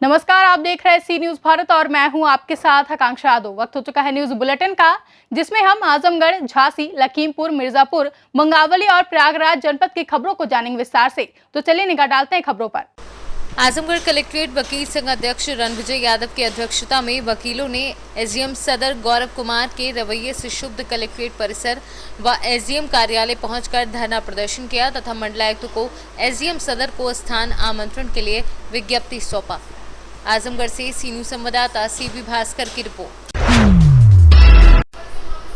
नमस्कार, आप देख रहे हैं सी न्यूज भारत और मैं हूं आपके साथ आकांक्षा यादव। वक्त हो चुका है न्यूज बुलेटिन का, जिसमें हम आजमगढ़, झांसी, लखीमपुर, मिर्जापुर, मंगावली और प्रयागराज जनपद की खबरों को जानेंगे विस्तार से। तो चलिए निगाह डालते हैं खबरों पर। आजमगढ़ कलेक्ट्रेट वकील संघ अध्यक्ष रणविजय यादव की अध्यक्षता में वकीलों ने एसडीएम सदर गौरव कुमार के रवैये से शुद्ध कलेक्ट्रेट परिसर व एसडीएम कार्यालय पहुंचकर धरना प्रदर्शन किया तथा मंडलायुक्त को एसडीएम सदर को स्थान आमंत्रण के लिए विज्ञप्ति सौंपा। आजमगढ़ से सी न्यूज संवाददाता सीबी भास्कर की रिपोर्ट।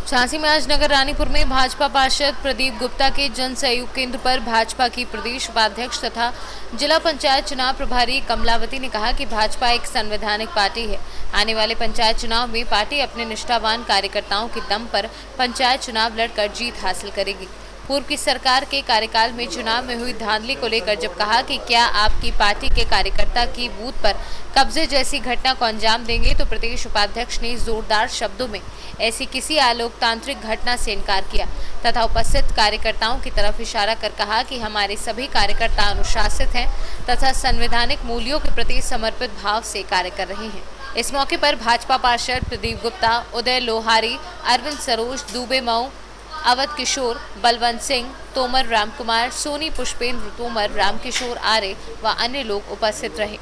झांसी में आज नगर रानीपुर में भाजपा पार्षद प्रदीप गुप्ता के जन सहयोग केंद्र पर भाजपा की प्रदेश उपाध्यक्ष तथा जिला पंचायत चुनाव प्रभारी कमलावती ने कहा कि भाजपा एक संवैधानिक पार्टी है। आने वाले पंचायत चुनाव में पार्टी अपने निष्ठावान कार्यकर्ताओं के दम पर पंचायत चुनाव लड़कर जीत हासिल करेगी। पूर्व की सरकार के कार्यकाल में चुनाव में हुई धांधली को लेकर जब कहा कि क्या आपकी पार्टी के कार्यकर्ता की बूथ पर कब्जे जैसी घटना को अंजाम देंगे, तो प्रदेश उपाध्यक्ष ने जोरदार शब्दों में ऐसी किसी अलोकतांत्रिक घटना से इनकार किया तथा उपस्थित कार्यकर्ताओं की तरफ इशारा कर कहा कि हमारे सभी कार्यकर्ता अनुशासित हैं तथा संवैधानिक मूल्यों के प्रति समर्पित भाव से कार्य कर रहे हैं। इस मौके पर भाजपा पार्षद प्रदीप गुप्ता, उदय लोहारी, अरविंद सरोज, दुबे मऊ, अवध किशोर, बलवंत सिंह, तोमर रामकुमार, सोनी पुष्पेंद्र तोमर, रामकिशोर आर्य व अन्य लोग उपस्थित रहे।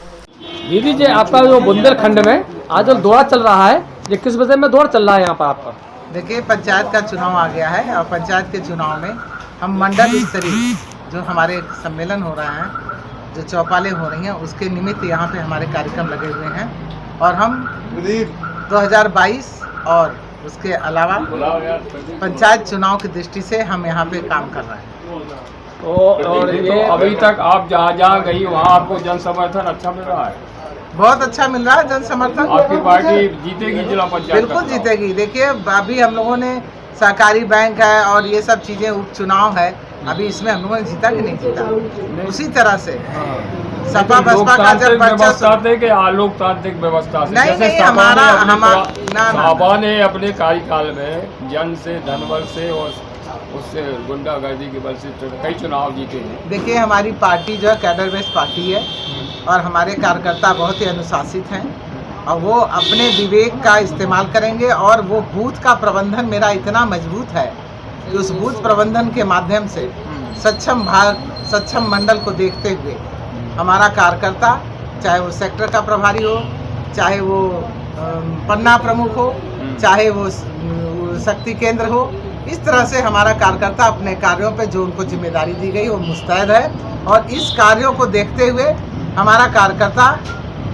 दीदी जी, आपका जो बुंदेलखंड में आज जो दौरा चल रहा है, ये किस वजह में दौरा चल रहा है यहाँ पर आपका? देखिए, पंचायत का चुनाव आ गया है और पंचायत के चुनाव में हम मंडल स्तरीय जो हमारे सम्मेलन हो रहा है, जो चौपालें हो रही हैं, उसके निमित्त यहाँ पे हमारे कार्यक्रम लगे हुए हैं और हम 2022 और उसके अलावा पंचायत चुनाव की दृष्टि से हम यहाँ पे काम कर रहे हैं। तो और ये अभी तक आप जहाँ गई वहाँ आपको जन समर्थन अच्छा मिल रहा है? बहुत अच्छा मिल रहा है जन समर्थन। आपकी पार्टी जीतेगी जिला पंचायत? बिल्कुल जीतेगी। देखिए, अभी हम लोगों ने सहकारी बैंक है और ये सब चीजें उपचुनाव है, अभी इसमें हम लोगों ने जीता कि नहीं जीता, उसी तरह से सपा बसपा का जब व्यवस्था थे कि अलोकतांत्रिक व्यवस्था से? नहीं, हमारा सपा ने अपने कार्यकाल में जन से, धनबल से और उससे गुंडागर्दी के बल से कई चुनाव जीते हैं। देखिए, हमारी पार्टी जो है कैडर बेस्ड पार्टी है और हमारे कार्यकर्ता बहुत ही अनुशासित हैं और वो अपने विवेक का इस्तेमाल करेंगे और वो बूथ का प्रबंधन मेरा इतना मजबूत है कि उस बूथ प्रबंधन के माध्यम से सक्षम मंडल को देखते हुए हमारा कार्यकर्ता, चाहे वो सेक्टर का प्रभारी हो, चाहे वो पन्ना प्रमुख हो, चाहे वो शक्ति केंद्र हो, इस तरह से हमारा कार्यकर्ता अपने कार्यों पे जो उनको जिम्मेदारी दी गई वो मुस्तैद है और इस कार्यों को देखते हुए हमारा कार्यकर्ता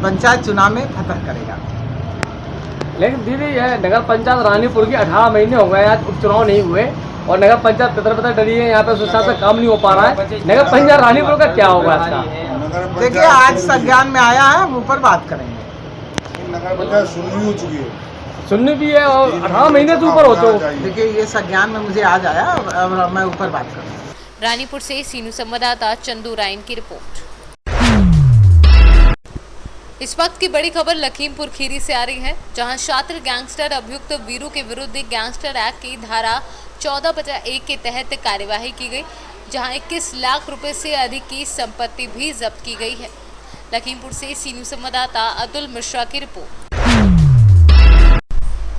पंचायत चुनाव में फतह करेगा। लेकिन दीदी, ये नगर पंचायत रानीपुर की 18 महीने हो गए, आज उपचुनाव नहीं हुए और नगर पंचायत पतर डली है, यहाँ पे सुशासन काम नहीं हो पा रहा है। नगर पंचायत रानीपुर का क्या होगा इसका? देखिए, आज संज्ञान में आया है, हम ऊपर बात करेंगे। नगर पंचायत सुननी हो चुकी है, सुननी भी है और 18 महीने से ऊपर हो चुके। देखिए, ये संज्ञान में मुझे आज आया, अब मैं ऊपर बात करूँगा। रानीपुर से सीनू संवाददाता चंदू रायन की रिपोर्ट। इस वक्त की बड़ी खबर लखीमपुर खीरी से आ रही है, जहां छात्र गैंगस्टर अभियुक्त वीरू के विरुद्ध गैंगस्टर एक्ट की धारा 14/1 के तहत कार्यवाही की गई, जहां 21 लाख रुपए से अधिक की संपत्ति भी जब्त की गई है। लखीमपुर से सीनू संवाददाता अतुल मिश्रा की रिपोर्ट।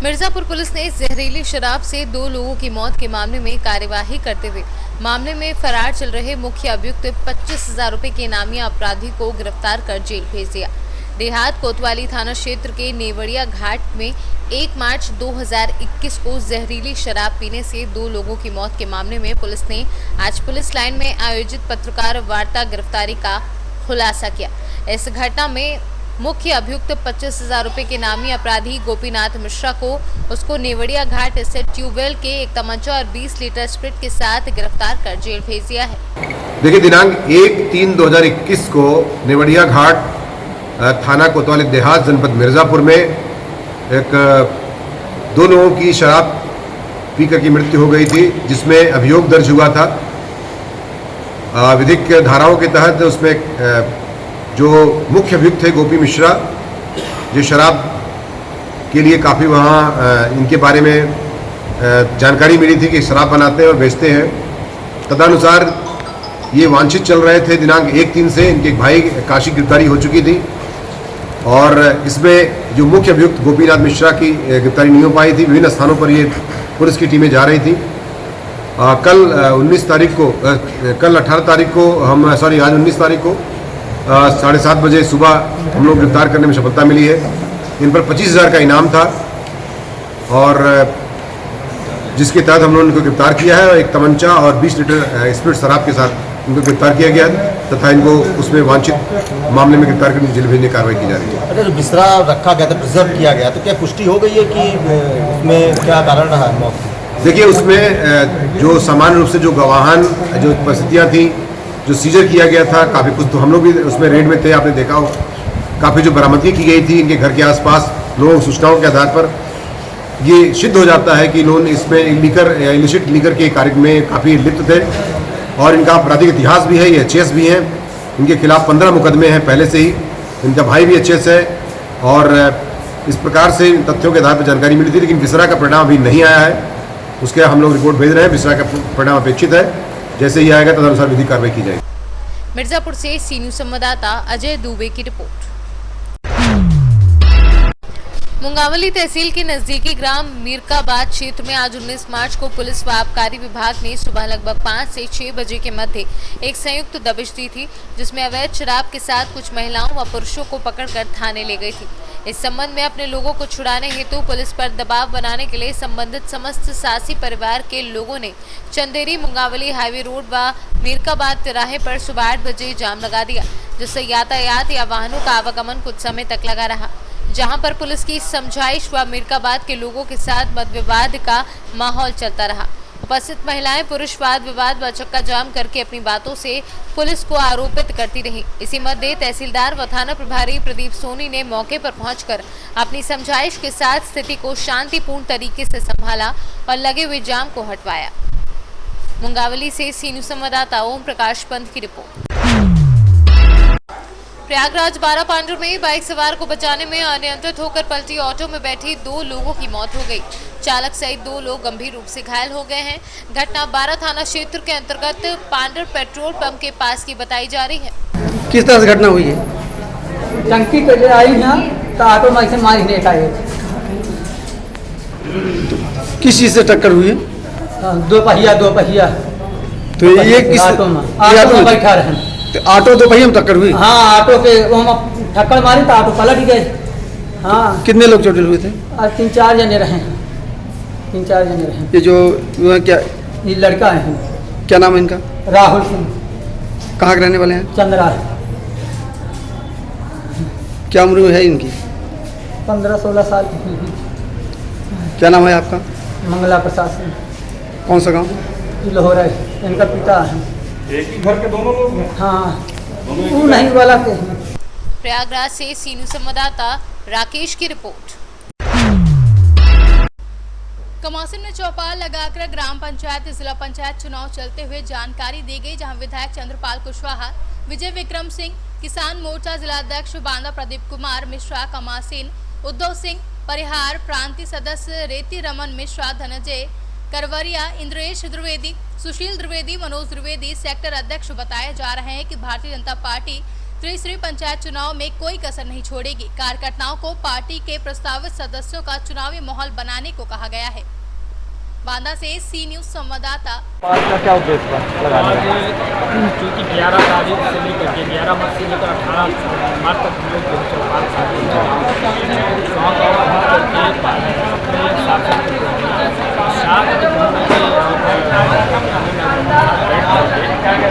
मिर्जापुर पुलिस ने जहरीली शराब से 2 लोगों की मौत के मामले में कार्यवाही करते हुए मामले में फरार चल रहे मुख्य अभियुक्त 25,000 रुपए के इनामी अपराधी को गिरफ्तार कर जेल भेज दिया। देहात कोतवाली थाना क्षेत्र के नेवड़िया घाट में 1 मार्च 2021 को जहरीली शराब पीने से 2 लोगों की मौत के मामले में पुलिस ने आज पुलिस लाइन में आयोजित पत्रकार वार्ता गिरफ्तारी का खुलासा किया। इस घटना में मुख्य अभियुक्त 25,000 रुपए के नामी अपराधी गोपीनाथ मिश्रा को उसको नेवड़िया घाट स्थित ट्यूबवेल के एक तमंचा और 20 लीटर स्प्रिट के साथ गिरफ्तार कर जेल भेज दिया है। देखिए, दिनांक 1/3/2021 को नेवड़िया घाट थाना कोतवाली देहात जनपद मिर्जापुर में 2 लोगों की शराब पीकर की मृत्यु हो गई थी, जिसमें अभियोग दर्ज हुआ था। विधिक धाराओं के तहत उसमें जो मुख्य अभियुक्त थे गोपी मिश्रा, जो शराब के लिए काफ़ी वहाँ इनके बारे में जानकारी मिली थी कि शराब बनाते हैं और बेचते हैं, तदनुसार ये वांछित चल रहे थे। दिनांक 1/3 से इनके भाई काशी गिरफ्तारी हो चुकी थी और इसमें जो मुख्य अभियुक्त गोपीनाथ मिश्रा की गिरफ्तारी नहीं हो पाई थी। विभिन्न स्थानों पर ये पुलिस की टीमें जा रही थी। कल 19 तारीख को कल 18 तारीख को आज 19 तारीख को 7:30 बजे सुबह हम लोग गिरफ्तार करने में सफलता मिली है। इन पर 25,000 का इनाम था और जिसके तहत हम लोगों ने इनको गिरफ्तार किया है। एक तमंचा और 20 लीटर स्पिरिट शराब के साथ इनको गिरफ्तार किया गया तथा इनको उसमें वांछित मामले में गिरफ्तार करके जेल भेजने की कार्रवाई की जा रही है। अच्छा, जो बिस्तरा रखा गया था, प्रिजर्व किया गया, तो क्या पुष्टि हो गई है कि उसमें क्या कारण रहा है मौत? देखिए, उसमें जो सामान्य रूप से जो गवाहान जो परिस्थितियाँ थी, जो सीजर किया गया था, काफ़ी कुछ तो हम लोग भी उसमें रेड में थे, आपने देखा हो। काफ़ी जो बरामदगी की गई थी इनके घर के आसपास, लोगों की सूचनाओं के आधार पर ये सिद्ध हो जाता है कि लोग इसमें इलिसिट लीकर के कार्य में काफ़ी लिप्त थे और इनका आपराधिक इतिहास भी है। ये एचएस भी हैं। इनके खिलाफ 15 मुकदमे हैं पहले से ही। इनका भाई भी एचएस है और इस प्रकार से इन तथ्यों के आधार पर जानकारी मिली थी। लेकिन विसरा का परिणाम अभी नहीं आया है, उसके हम लोग रिपोर्ट भेज रहे हैं। विसरा का परिणाम अपेक्षित है। जैसे ही आएगा तदनुसार विधिक कार्रवाई की जाएगी। मिर्जापुर से सी न्यूज संवाददाता अजय दुबे की रिपोर्ट। मुंगावली तहसील के नजदीकी ग्राम मीरकाबाद क्षेत्र में आज 19 मार्च को पुलिस व आबकारी विभाग ने सुबह लगभग 5 से 6 बजे के मध्य एक संयुक्त दबिश दी थी, जिसमें अवैध शराब के साथ कुछ महिलाओं व पुरुषों को पकड़कर थाने ले गई थी। इस संबंध में अपने लोगों को छुड़ाने हेतु पुलिस पर दबाव बनाने के लिए संबंधित समस्त सासी परिवार के लोगों ने चंदेरी मुंगावली हाईवे रोड व मीरकाबाद तिराहे पर सुबह 8 बजे जाम लगा दिया, जिससे यातायात या वाहनों का आवागमन कुछ समय तक लगा रहा। जहां पर पुलिस की समझाइश व मीरकाबाद के लोगों के साथ मत विवाद का माहौल चलता रहा। उपस्थित महिलाएं पुरुष वाद विवाद व चक्का जाम करके अपनी बातों से पुलिस को आरोपित करती रही। इसी मध्य तहसीलदार व थाना प्रभारी प्रदीप सोनी ने मौके पर पहुंचकर अपनी समझाइश के साथ स्थिति को शांतिपूर्ण तरीके से संभाला और लगे हुए जाम को हटवाया। मुंगावली से सी न्यूज संवाददाता ओम प्रकाश पंत की रिपोर्ट। प्रयागराज बारापांडु में बाइक सवार को बचाने में अनियंत्रित होकर पलटी ऑटो में बैठी 2 लोगों की मौत हो गई। चालक सहित 2 लोग गंभीर रूप से घायल हो गए हैं। घटना बारा थाना क्षेत्र के अंतर्गत पांडर पेट्रोल पंप के पास की बताई जा रही है। किस तरह से घटना हुई है? टंकी के लिए आई ना तो ऑटो में से मारी नहीं का किस चीज से टक्कर हुई है? दो पहिया। तो ये किस ऑटो में बैठा रहे। तो ऑटो 2 पहिया में टक्कर हुई? हाँ, ऑटो के ठक्कर मारी तो ऑटो पलट गए। हाँ। कितने लोग चोटिल हुए थे? 3-4 जने रहे। 3-4 जने रहे। ये जो क्या ये लड़का है, क्या नाम है इनका? राहुल सिंह। कहाँ के रहने वाले हैं? चंद्रा। क्या उम्र है इनकी? 15-16 साल की। क्या नाम है आपका? मंगला प्रसाद सिंह। कौन सा गाँव? लाहौर है। इनका पिता है। एक ही घर के दोनों लोग हैं? हाँ, वो नहीं वाला के। प्रयागराज से सी न्यूज संवाददाता राकेश की रिपोर्ट। कमासिन में चौपाल लगाकर ग्राम पंचायत जिला पंचायत चुनाव चलते हुए जानकारी दी गई, जहां विधायक चंद्रपाल कुशवाहा, विजय विक्रम सिंह, किसान मोर्चा जिलाध्यक्ष बांदा प्रदीप कुमार मिश्रा, कमासिन उद्धव सिंह, परिहार प्रांतीय सदस्य रेती रमन मिश्रा, धनंजय करवरिया, इंद्रेश द्विवेदी, सुशील द्विवेदी, मनोज द्विवेदी सेक्टर अध्यक्ष बताए जा रहे हैं कि भारतीय जनता पार्टी त्रिस्तरीय पंचायत चुनाव में कोई कसर नहीं छोड़ेगी। कार्यकर्ताओं को पार्टी के प्रस्तावित सदस्यों का चुनावी माहौल बनाने को कहा गया है। बांदा से सी न्यूज संवाददाता। क्या उद्देश्य क्योंकि 11 तारीख से लेकर के 11 मार्च से लेकर 18 मार्च तक हम लोग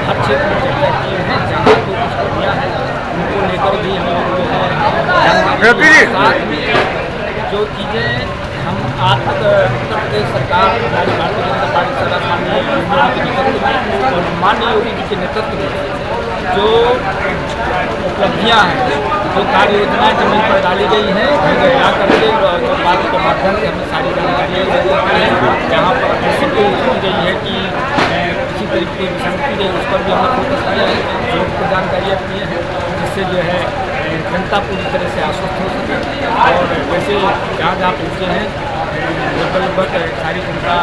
हर क्षेत्र में चर्चा किए हैं, जहाँ को कुछ कमियाँ हैं उनको लेकर भी हम लोग जो चीज़ें हम आज तक उत्तर प्रदेश सरकार हमारी भारतीय जनता पार्टी सरकार माननीय योगी के नेतृत्व में और माननीय योगी जी के नेतृत्व में जो उपलब्धियाँ हैं, जो कार्य योजनाएँ जमीन पर डाली गई हैं, जा करके जो पार्टी के माध्यम से हमें सारी जानकारी देती है। जहाँ पर किसी को की गई है कि किसी तरीके की विसंगति गई, उस पर भी हमने फोकस किया है, जो उनको जानकारियाँ दी हैं, जिससे जो है जनता पूरी तरह से आश्वस्त हो सके। और वैसे जहाँ जहाँ पहुँचे हैं लगभग सारी जनता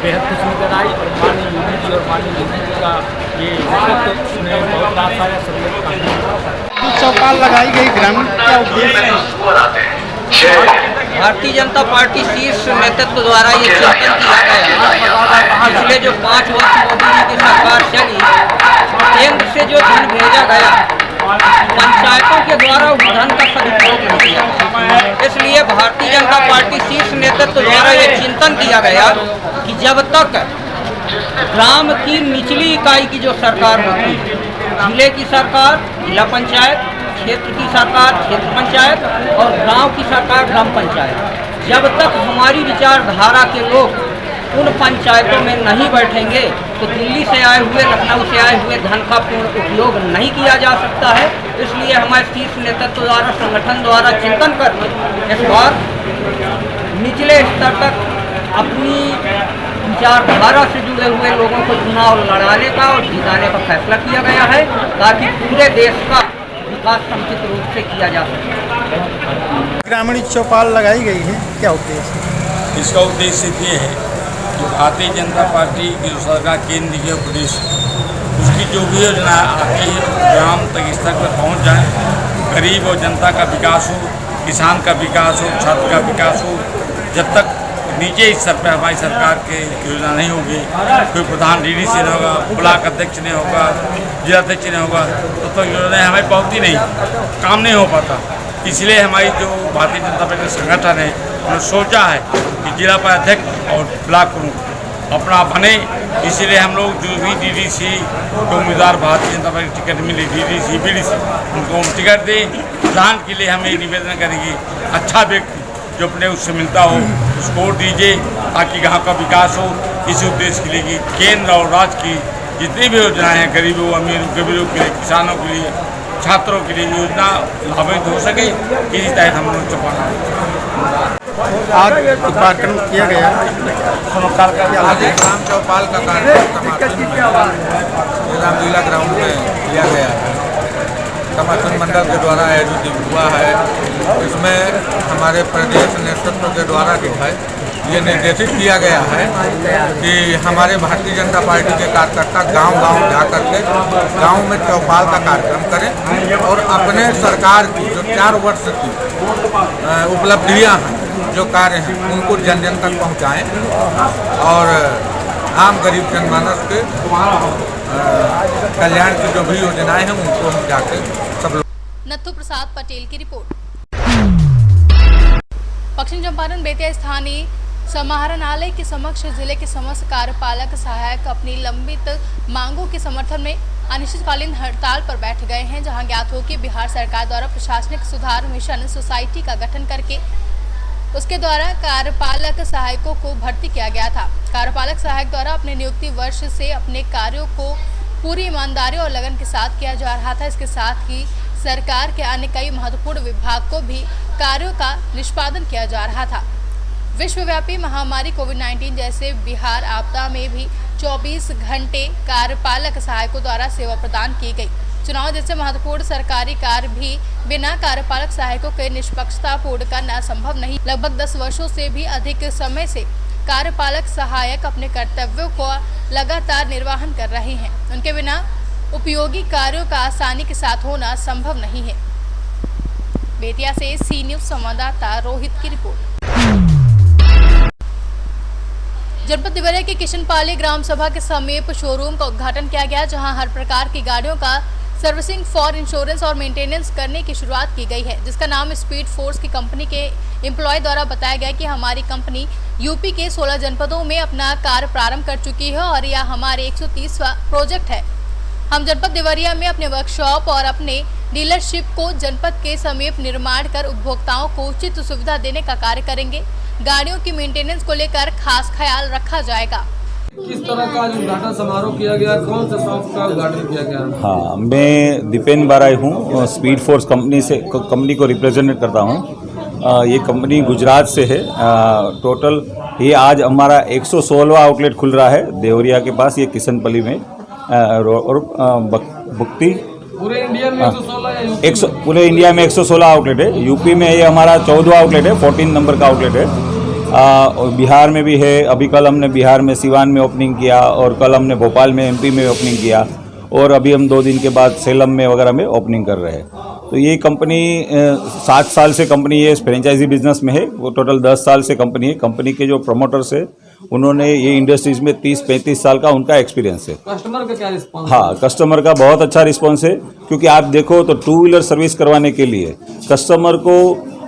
बेहद खुश नजर आई और माननीय योगी जी और माननीय योगी जी का ये नेतृत्व उसमें बहुत रास आया। सब लोग चौपाल लगाई गई ग्रामीण, क्या उद्देश्य है? भारतीय जनता पार्टी शीर्ष नेतृत्व द्वारा ये चिंतन किया गया पिछले जो 5 वर्ष मोदी जी की सरकार चली, केंद्र से जो धन भेजा गया पंचायतों के द्वारा उस धन का सदुपयोग नहीं किया। इसलिए भारतीय जनता पार्टी शीर्ष नेतृत्व द्वारा ये चिंतन किया गया कि जब तक ग्राम की निचली इकाई की जो सरकार होती है, जिले की सरकार जिला पंचायत, क्षेत्र की सरकार क्षेत्र पंचायत और गांव की सरकार ग्राम पंचायत, जब तक हमारी विचारधारा के लोग उन पंचायतों में नहीं बैठेंगे तो दिल्ली से आए हुए, लखनऊ से आए हुए धन का पूर्ण उपयोग नहीं किया जा सकता है। इसलिए हमारे शीर्ष नेतृत्व द्वारा, संगठन द्वारा चिंतन करके इस बार निचले स्तर तक अपनी विचारधारा से जुड़े हुए लोगों को चुनाव लड़ाने का और जिताने का फैसला किया गया है, ताकि पूरे देश का विकास समुचित रूप से किया जा सके। ग्रामीण चौपाल लगाई गई है, क्या उद्देश्य? इसका उद्देश्य ये है कि भारतीय जनता पार्टी की जो सरकार केंद्र की और प्रदेश उसकी जो भी योजना आती है ग्राम तक स्तर पर पहुंच जाए, गरीब और जनता का विकास हो, किसान का विकास हो, छात्र का विकास हो। जब तक नीचे स्तर पर हमारी सरकार के योजना नहीं होगी, कोई प्रधान डीडी से नहीं होगा, ब्लॉक अध्यक्ष नहीं होगा, जिला अध्यक्ष नहीं होगा, तो योजनाएं हमें पहुँचती नहीं, काम नहीं हो पाता। इसलिए हमारी जो भारतीय जनता पार्टी संगठन है उन्होंने सोचा है कि जिला अध्यक्ष और ब्लॉक प्रमुख अपना बने। इसीलिए हम लोग जो भी डीडीसी को उम्मीदवार भारतीय जनता पार्टी टिकट मिले, डीडीसी बीडीसी, उनको हम टिकट दें। प्रधान के लिए हमें निवेदन करेंगे अच्छा व्यक्ति जो अपने उससे मिलता हो उसको वोट दीजिए, ताकि गाँव का विकास हो। इस उद्देश्य के लिए कि केंद्र और राज्य की जितनी भी योजनाएं हैं, गरीबों, अमीरों, गरीबों के लिए, किसानों के लिए, छात्रों के लिए योजना लाभान्वित हो सके, इसी तहत हम लोग चौपाल आज कार्यक्रम किया गया। आज ग्राम चौपाल का कार्यक्रम जिला ग्राउंड में किया गया है, समर्थन मंडल के द्वारा आयोजित हुआ है। इसमें हमारे प्रदेश नेतृत्व के द्वारा जो है ये निर्देशित किया गया है कि हमारे भारतीय जनता पार्टी के कार्यकर्ता गांव-गांव जा करके गांव में चौपाल का कार्यक्रम करें और अपने सरकार की जो 4 वर्ष की उपलब्धियां हैं, जो कार्य हैं, उनको जन जन तक पहुंचाएं और आम गरीब जनमानस के कल्याण की जो भी योजनाएं हैं उनको हम जाकर सब लोग। नत्थु प्रसाद पटेल की रिपोर्ट। पश्चिम चंपारण बेतिया स्थानीय समाहरणालय के समक्ष जिले के समस्त कार्यपालक सहायक अपनी लंबित मांगों के समर्थन में अनिश्चितकालीन हड़ताल पर बैठ गए हैं, जहां ज्ञात हो कि बिहार सरकार द्वारा प्रशासनिक सुधार मिशन सोसाइटी का गठन करके उसके द्वारा कार्यपालक सहायकों को भर्ती किया गया था। कार्यपालक सहायक द्वारा अपने नियुक्ति वर्ष से अपने कार्यों को पूरी ईमानदारी और लगन के साथ किया जा रहा था। इसके साथ ही सरकार के अन्य कई महत्वपूर्ण विभाग को भी कार्यों का निष्पादन किया जा रहा था। विश्वव्यापी महामारी कोविड-19 जैसे बिहार आपदा में भी 24 घंटे कार्यपालक सहायकों द्वारा सेवा प्रदान की गई। चुनाव जैसे महत्वपूर्ण सरकारी कार्य भी बिना कार्यपालक सहायकों के निष्पक्षता पूर्ण करना संभव नहीं। लगभग 10 वर्षों से भी अधिक समय से कार्यपालक सहायक अपने कर्तव्यों को लगातार निर्वहन कर रहे हैं। उनके बिना उपयोगी कार्यों का आसानी के साथ होना संभव नहीं है। बेतिया से सी न्यूज संवाददाता रोहित की रिपोर्ट। जनपद देवरिया के किशनपाली ग्राम सभा के समीप शोरूम का उद्घाटन किया गया, जहां हर प्रकार की गाड़ियों का सर्विसिंग फॉर इंश्योरेंस और मेंटेनेंस करने की शुरुआत की गई है, जिसका नाम स्पीड फोर्स की कंपनी के एम्प्लॉय द्वारा बताया गया कि हमारी कंपनी यूपी के 16 जनपदों में अपना कार्य प्रारंभ कर चुकी है और यह हमारे 130वां प्रोजेक्ट है। हम जनपद देवरिया में अपने वर्कशॉप और अपने डीलरशिप को जनपद के समीप निर्माण कर उपभोक्ताओं को उचित सुविधा देने का कार्य करेंगे। गाड़ियों की मेंटेनेंस को लेकर खास ख्याल रखा जाएगा। किस तरह का उद्घाटन समारोह किया गया, कौन से शॉप का उद्घाटन किया गया? हाँ, मैं दीपेन बाराई हूँ, स्पीड फोर्स कंपनी को रिप्रेजेंट करता हूँ। ये कंपनी गुजरात से है। टोटल ये आज हमारा 116वां आउटलेट खुल रहा है देवरिया के पास, ये किशनपल्ली में और भक्ति पूरे इंडिया में 116 पूरे इंडिया में 116 आउटलेट है। यूपी में ये हमारा 14वां आउटलेट है, 14 नंबर का आउटलेट है। और बिहार में भी है। अभी कल हमने बिहार में सिवान में ओपनिंग किया और कल हमने भोपाल में एमपी में ओपनिंग किया और अभी हम 2 दिन के बाद सेलम में वगैरह में ओपनिंग कर रहे हैं। तो ये कंपनी 7 साल से कंपनी ये फ्रेंचाइजी बिजनेस में है। वो टोटल 10 साल से कंपनी है। कंपनी के जो प्रमोटर्स है उन्होंने ये इंडस्ट्रीज में 30-35 साल का उनका एक्सपीरियंस है। कस्टमर का क्या रिस्पॉन्स? हाँ, कस्टमर का बहुत अच्छा रिस्पॉन्स है, क्योंकि आप देखो तो 2 व्हीलर सर्विस करवाने के लिए कस्टमर को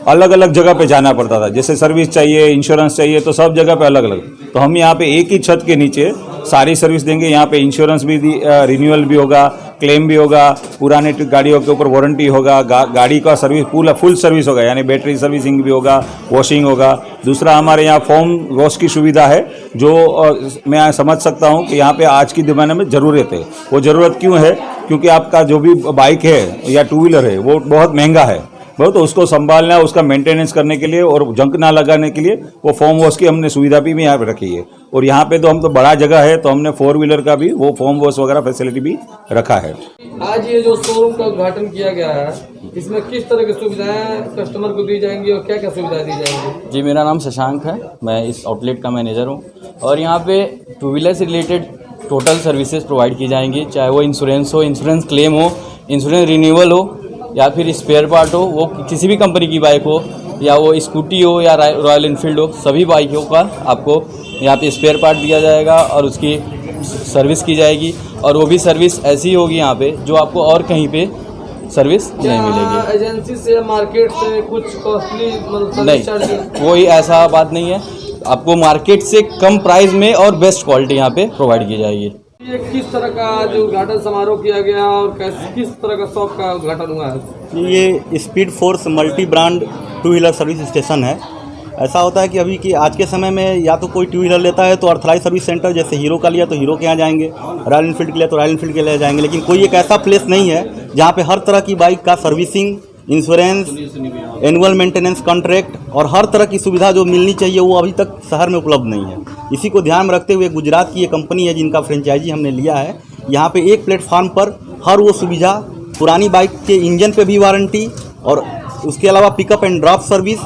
अलग अलग जगह पे जाना पड़ता था। जैसे सर्विस चाहिए, इंश्योरेंस चाहिए, तो सब जगह पे अलग अलग। तो हम यहाँ पे एक ही छत के नीचे सारी सर्विस देंगे। यहाँ पे इंश्योरेंस भी रिन्यूअल भी होगा, क्लेम भी होगा, पुराने गाड़ियों के ऊपर वारंटी होगा, गाड़ी का सर्विस फुल सर्विस होगा, यानी बैटरी सर्विसिंग भी होगा, वॉशिंग होगा। दूसरा, हमारे यहाँ फोम वॉश की सुविधा है, जो मैं समझ सकता हूँ कि यहाँ पे आज की ज़माने में ज़रूरत है। वो ज़रूरत क्यों है? क्योंकि आपका जो भी बाइक है या 2 व्हीलर है वो बहुत महंगा है, बहुत, तो उसको संभालना, उसका मेंटेनेंस करने के लिए और जंक ना लगाने के लिए वो फोम वॉश की हमने सुविधा भी यहाँ पे रखी है। और यहाँ पे तो हम तो बड़ा जगह है, तो हमने 4 व्हीलर का भी वो फोम वॉश वगैरह फैसिलिटी भी रखा है। आज ये जो शोरूम का उद्घाटन किया गया है, इसमें किस तरह की सुविधाएं कस्टमर को दी जाएंगी और क्या क्या सुविधाएं दी जाएंगी? जी, मेरा नाम शशांक है, मैं इस आउटलेट का मैनेजर हूँ और यहाँ पे 2 व्हीलर से रिलेटेड टोटल सर्विसेज प्रोवाइड की जाएंगी, चाहे वो इंश्योरेंस हो, इंश्योरेंस क्लेम हो, इंश्योरेंस रिन्यूअल हो, या फिर स्पेयर पार्ट हो, वो किसी भी कंपनी की बाइक हो, या वो स्कूटी हो या रॉयल इनफील्ड हो, सभी बाइकों का आपको यहाँ पे स्पेयर पार्ट दिया जाएगा और उसकी सर्विस की जाएगी। और वो भी सर्विस ऐसी होगी यहाँ पे जो आपको और कहीं पे सर्विस नहीं मिलेगी। एजेंसी से, मार्केट से कुछ कॉस्टली नहीं, कोई ऐसा बात नहीं है। आपको मार्केट से कम प्राइस में और बेस्ट क्वालिटी यहाँ पे प्रोवाइड की जाएगी। ये किस तरह का जो उद्घाटन समारोह किया गया और किस तरह का शॉप का उद्घाटन हुआ है? ये speed force multi brand 2 wheeler service station है। ऐसा होता है कि अभी कि आज के समय में या तो कोई 2 व्हीलर लेता है तो ऑथराइज सर्विस सेंटर, जैसे हीरो का लिया तो हीरो के यहाँ जाएंगे, रॉयल इनफील्ड के लिया तो रॉयल इनफील्ड के लिए जाएंगे। लेकिन कोई एक ऐसा प्लेस नहीं है जहाँ पे हर तरह की बाइक का servicing, insurance, annual maintenance contract और हर तरह की सुविधा जो मिलनी चाहिए वो अभी तक शहर में उपलब्ध नहीं है। इसी को ध्यान में रखते हुए गुजरात की ये कंपनी है जिनका फ्रेंचाइजी हमने लिया है। यहाँ पे एक प्लेटफार्म पर हर वो सुविधा, पुरानी बाइक के इंजन पे भी वारंटी और उसके अलावा pickup and drop service,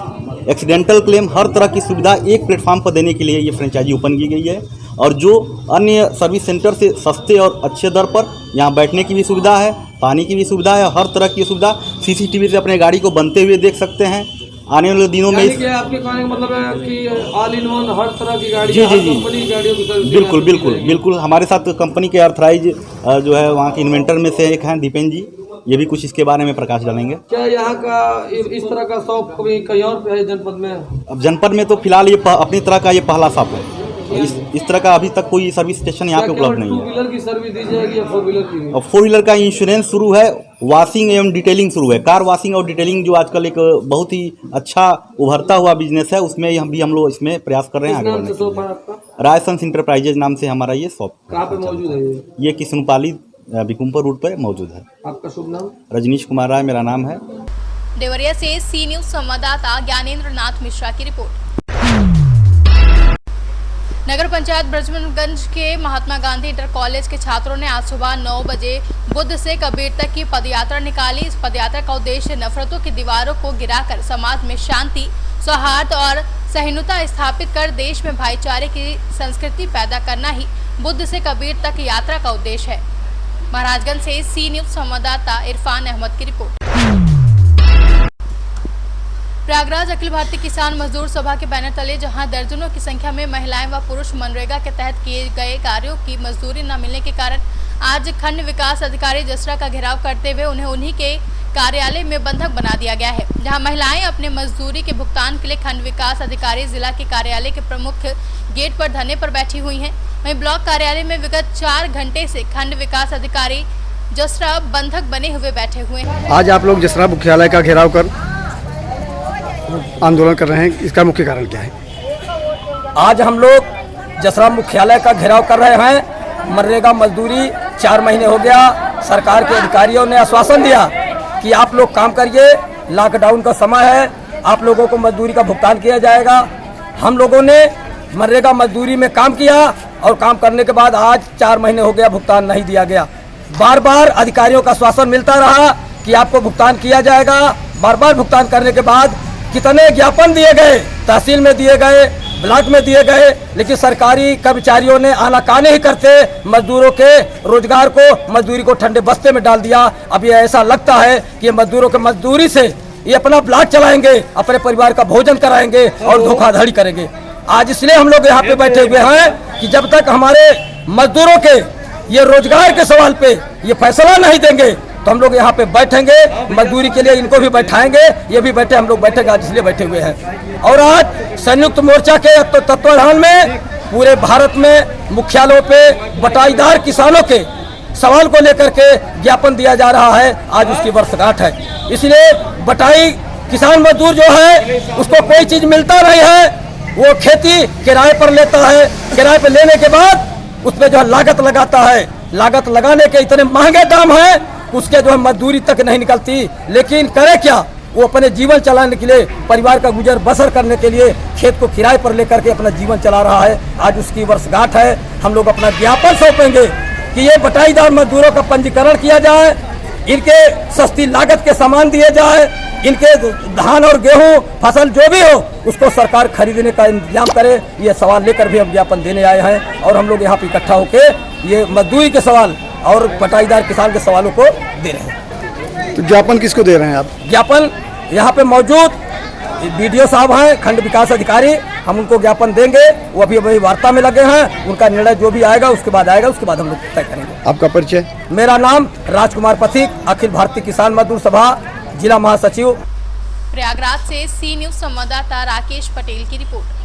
accidental claim, हर तरह की सुविधा एक प्लेटफार्म पर देने के लिए ये फ्रेंचाइजी ओपन की गई है। और जो अन्य सर्विस सेंटर से सस्ते और अच्छे दर पर यहाँ बैठने की भी सुविधा है, पानी की भी सुविधा है, हर तरह की सुविधा। CCTV से अपने गाड़ी को बनते हुए देख सकते हैं। आने वाले दिनों में आपके कहने का मतलब है कि ऑल इन वन हर तरह की गाड़ी, जी कंपनी की गाड़ियों की सर्विस बिल्कुल हमारे साथ कंपनी के ऑथराइज जो है वहाँ के इन्वेंटर में से एक हैं दीपेन जी, ये भी कुछ इसके बारे में प्रकाश डालेंगे। क्या यहाँ का इस तरह का शॉप कहीं और पे है जनपद में? अब जनपद में तो फिलहाल ये अपनी तरह का ये पहला शॉप है। इस तरह का अभी तक कोई सर्विस स्टेशन यहाँ पे उपलब्ध नहीं है। 2 व्हीलर की सर्विस दी जाएगी या 4 व्हीलर की? और 4 व्हीलर का इंश्योरेंस शुरू है, वॉशिंग एवं डिटेलिंग शुरू है। कार वॉशिंग और डिटेलिंग जो आजकल एक बहुत ही अच्छा उभरता हुआ बिजनेस है, उसमें हम लोग इसमें प्रयास कर रहे हैं आगे बढ़ने के लिए। रायसंस इंटरप्राइजेज नाम से हमारा ये शॉप कहाँ पे मौजूद है? ये किशनपाली बिकुम्पर रोड पर मौजूद है। आपका शुभ नाम? रजनीश कुमार राय मेरा नाम है। देवरिया से सी न्यूज संवाददाता ज्ञानेंद्र नाथ मिश्रा की रिपोर्ट। नगर पंचायत ब्रजमनगंज के महात्मा गांधी इंटर कॉलेज के छात्रों ने आज सुबह 9 बजे बुद्ध से कबीर तक की पदयात्रा निकाली। इस पदयात्रा का उद्देश्य नफरतों की दीवारों को गिराकर समाज में शांति, सौहार्द और सहिष्णुता स्थापित कर देश में भाईचारे की संस्कृति पैदा करना ही बुद्ध से कबीर तक यात्रा का उद्देश्य है। महाराजगंज से सी न्यूज संवाददाता इरफान अहमद की रिपोर्ट। प्रयागराज अखिल भारतीय किसान मजदूर सभा के बैनर तले जहां दर्जनों की संख्या में महिलाएं व पुरुष मनरेगा के तहत किए गए कार्यों की मजदूरी न मिलने के कारण आज खंड विकास अधिकारी जसरा का घेराव करते हुए उन्हें उन्हीं के कार्यालय में बंधक बना दिया गया है। जहां महिलाएं अपने मजदूरी के भुगतान के लिए खंड विकास अधिकारी जिला के कार्यालय के प्रमुख गेट पर धरने पर बैठी हुई हैं। वहीं ब्लॉक कार्यालय में विगत 4 घंटे से खंड विकास अधिकारी जसरा बंधक बने हुए बैठे हुए हैं। आज आप लोग जसरा मुख्यालय का घेराव कर आंदोलन कर रहे हैं, इसका मुख्य कारण क्या है? आज हम लोग जसरा मुख्यालय का घेराव कर रहे हैं। मनरेगा मजदूरी 4 महीने हो गया। सरकार के अधिकारियों ने आश्वासन दिया कि आप लोग काम करिए, लॉकडाउन का समय है, आप लोगों को मजदूरी का भुगतान किया जाएगा। हम लोगों ने मनरेगा मजदूरी में काम किया और काम करने के बाद आज 4 महीने हो गया, भुगतान नहीं दिया गया। बार बार अधिकारियों का आश्वासन मिलता रहा कि आपको भुगतान किया जाएगा। बार बार भुगतान करने के बाद कितने ज्ञापन दिए गए, तहसील में दिए गए, ब्लॉक में दिए गए, लेकिन सरकारी कर्मचारियों ने आनाकानी ही करते मजदूरों के रोजगार को, मजदूरी को ठंडे बस्ते में डाल दिया। अब ये ऐसा लगता है कि ये मजदूरों के मजदूरी से ये अपना ब्लॉक चलाएंगे, अपने परिवार का भोजन कराएंगे और धोखाधड़ी करेंगे। आज इसलिए हम लोग यहाँ पे बैठे हुए हैं कि जब तक हमारे मजदूरों के ये रोजगार के सवाल पे ये फैसला नहीं देंगे तो हम लोग यहाँ पे बैठेंगे। मजदूरी के लिए इनको भी बैठाएंगे, ये भी बैठे, हम लोग बैठेंगे, आज इसलिए बैठे हुए हैं। और आज संयुक्त मोर्चा के तत्वाधान में पूरे भारत में मुख्यालयों पे बटाईदार किसानों के सवाल को लेकर के ज्ञापन दिया जा रहा है। आज उसकी वर्षगांठ है, इसलिए बटाई किसान मजदूर जो है उसको कोई चीज मिलता नहीं है, वो खेती किराए पर लेता है। किराए पर लेने के बाद उसमें जो है लागत लगाता है, लागत लगाने के इतने महंगे दाम हैं उसके जो है मजदूरी तक नहीं निकलती। लेकिन करे क्या, वो अपने जीवन चलाने के लिए, परिवार का गुजर बसर करने के लिए खेत को किराए पर लेकर के अपना जीवन चला रहा है। आज उसकी वर्षगांठ है, हम लोग अपना ज्ञापन सौंपेंगे कि ये बटाईदार मजदूरों का पंजीकरण किया जाए, इनके सस्ती लागत के सामान दिए जाए, इनके धान और गेहूं फसल जो भी हो उसको सरकार खरीदने का इंतजाम करे। ये सवाल लेकर भी हम ज्ञापन देने आए हैं और हम लोग यहाँ पे इकट्ठा होके ये मजदूरी के सवाल और बटाईदार किसान के सवालों को दे रहे हैं। तो ज्ञापन किसको दे रहे हैं आप? ज्ञापन यहाँ पे मौजूद BDO साहब हैं, खंड विकास अधिकारी, हम उनको ज्ञापन देंगे। वो अभी वार्ता में लगे हैं, उनका निर्णय जो भी आएगा उसके बाद हम लोग तय करेंगे। आपका परिचय? मेरा नाम राजकुमार पथिक, अखिल भारतीय किसान मजदूर सभा जिला महासचिव। प्रयागराज से सी न्यूज संवाददाता राकेश पटेल की रिपोर्ट।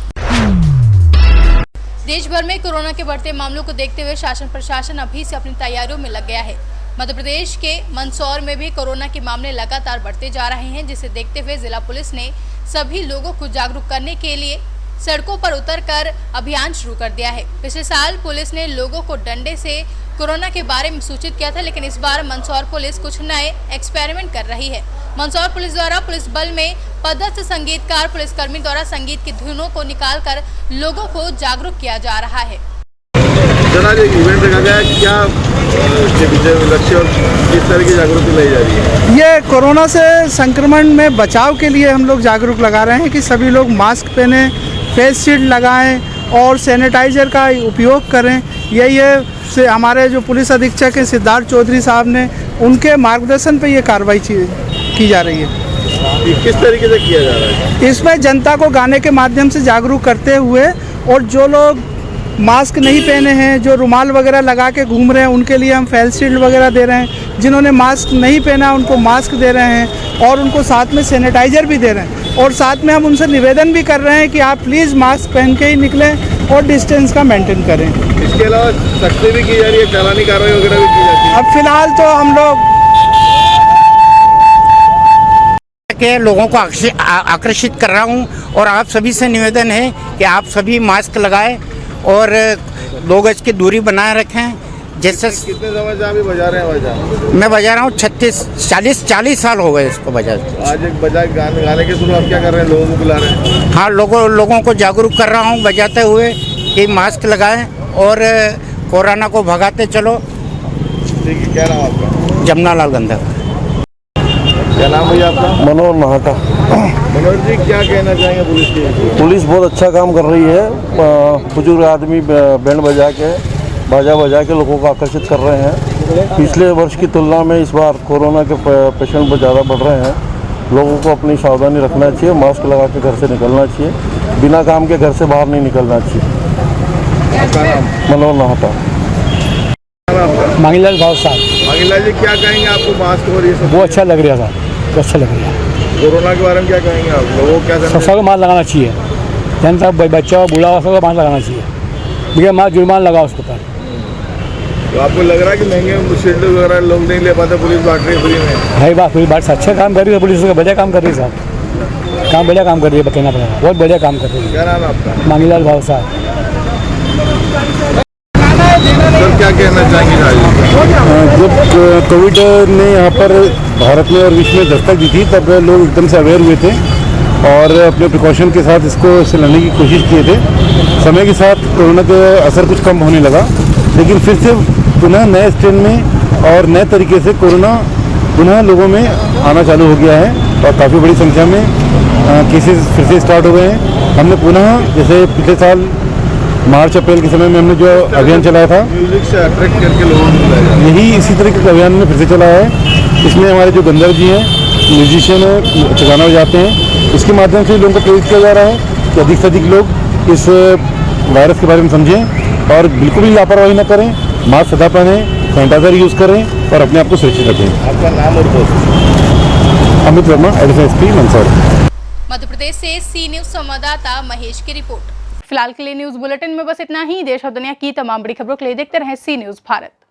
देश भर में कोरोना के बढ़ते मामलों को देखते हुए शासन प्रशासन अभी से अपनी तैयारियों में लग गया है। मध्य प्रदेश के मंदसौर में भी कोरोना के मामले लगातार बढ़ते जा रहे हैं, जिसे देखते हुए जिला पुलिस ने सभी लोगों को जागरूक करने के लिए सड़कों पर उतरकर अभियान शुरू कर दिया है। पिछले साल पुलिस ने लोगों को डंडे से कोरोना के बारे में सूचित किया था, लेकिन इस बार मंदसौर पुलिस कुछ नए एक्सपेरिमेंट कर रही है। मंदसौर पुलिस द्वारा पुलिस बल में पदस्थ संगीतकार पुलिसकर्मी द्वारा संगीत की धुनों को निकालकर लोगों को जागरूक किया जा रहा है। इवेंट रखा गया, क्या इसके पीछे लक्ष्य और किस तरह की जागरूकता लाई जा रही है? ये कोरोना से संक्रमण में बचाव के लिए हम लोग जागरूक लगा रहे हैं कि सभी लोग मास्क पहने, फेस शील्ड लगाएं और सैनिटाइजर का उपयोग करें। यही है से हमारे जो पुलिस अधीक्षक हैं सिद्धार्थ चौधरी साहब ने, उनके मार्गदर्शन पे ये कार्रवाई की जा रही है। किस तरीके से किया जा रहा है? इसमें जनता को गाने के माध्यम से जागरूक करते हुए, और जो लोग मास्क नहीं पहने हैं, जो रुमाल वगैरह लगा के घूम रहे हैं, उनके लिए हम फेस शील्ड वगैरह दे रहे हैं। जिन्होंने मास्क नहीं पहना उनको मास्क दे रहे हैं और उनको साथ में सैनिटाइजर भी दे रहे हैं। और साथ में हम उनसे निवेदन भी कर रहे हैं कि आप प्लीज़ मास्क पहन के ही निकलें और डिस्टेंस का मेंटेन करें। इसके अलावा सख्ती भी की जा रही है, चालानी कार्रवाई वगैरह भी की जाती है। अब फिलहाल तो हम लोग के लोगों को आकर्षित कर रहा हूं और आप सभी से निवेदन है कि आप सभी मास्क लगाएं और 2 गज की दूरी बनाए रखें। जैसे कितने समय से आप बजा रहे हैं? मैं बजा रहा हूँ 40 साल हो गए इसको बजा। आज एक गाने के थ्रू आप क्या कर रहे हैं, लोगों को बुला रहे हैं? हाँ, लोगों को जागरूक कर रहा हूँ बजाते हुए कि मास्क लगाएं और कोरोना को भगाते चलो। ठीक है, क्या नाम आपका? जमुनालाल गंधर। क्या नाम भैया आपका? मनोहर नाहटा। मनोहर जी, क्या कहना चाहेंगे पुलिस की? पुलिस बहुत अच्छा काम कर रही है। बुजुर्ग आदमी बैंड बजा के, बाजा बजा के लोगों को आकर्षित कर रहे हैं। पिछले वर्ष की तुलना में इस बार कोरोना के पेशेंट बहुत ज़्यादा बढ़ रहे हैं। लोगों को अपनी सावधानी रखना चाहिए, मास्क लगा के घर से निकलना चाहिए, बिना काम के घर से बाहर नहीं निकलना चाहिए। आपका नाम? मनोहर नाहटा। मांगीलाल भाव साहब। मांगीलाल जी, क्या कहेंगे आपको मास्क और ये सब? वो अच्छा लग रहा था, तो अच्छा लग रहा है। कोरोना के बारे में क्या कहेंगे आप? लोगों को क्या सबको मास्क लगाना चाहिए, जनता बच्चा बूढ़ा सबको मास्क लगाना चाहिए, बिना मास्क जुर्माना लगाओ उसके ऊपर। तो आपको लग रहा है कि महंगे शील्ड वगैरह लोग नहीं ले पाते, पुलिस बांट रही है फ्री में? भाई बात पूरी बात, अच्छा काम कर रही है पुलिस, बढ़िया काम कर रही है साहब, काम बढ़िया काम कर रही है, बताना पड़ेगा, बहुत बढ़िया काम कर रही है। क्या नाम है आपका? मांगीलाल भाव साहब। सर, क्या कहना चाहेंगे? जब कोविड ने यहाँ पर भारत में और विश्व में दस्तक दी थी, तब लोग एकदम से अवेयर हुए थे और अपने प्रिकॉशन के साथ इसको लड़ने की कोशिश किए थे। समय के साथ कोरोना का असर कुछ कम होने लगा, लेकिन फिर से पुनः नए स्ट्रेन में और नए तरीके से कोरोना पुनः लोगों में आना चालू हो गया है और काफ़ी बड़ी संख्या में केसेस फिर से स्टार्ट हो गए हैं। हमने पुनः जैसे पिछले साल मार्च अप्रैल के समय में हमने जो अभियान चलाया था, म्यूजिक से अट्रैक्ट करके लोगों को यही इसी तरीके का अभियान में फिर से चलाया है। इसमें हमारे जो गंधर्व जी हैं, म्यूजिशियन हैं, गाना बजाते हैं, इसके माध्यम से लोगों को प्रेरित किया जा रहा है कि अधिक से अधिक लोग इस वायरस के बारे में समझें और बिल्कुल भी लापरवाही न करें, मास्क सदा पहनें, सैनिटाइजर यूज़ करें और अपने आप को सुरक्षित रखें। आपका नाम और post? Amit Verma, additional SP Mandsaur. Madhya Pradesh से सी न्यूज संवाददाता महेश की रिपोर्ट। फिलहाल के लिए न्यूज बुलेटिन में बस इतना ही। देश और दुनिया की तमाम बड़ी खबरों के लिए देखते रहें सी न्यूज भारत।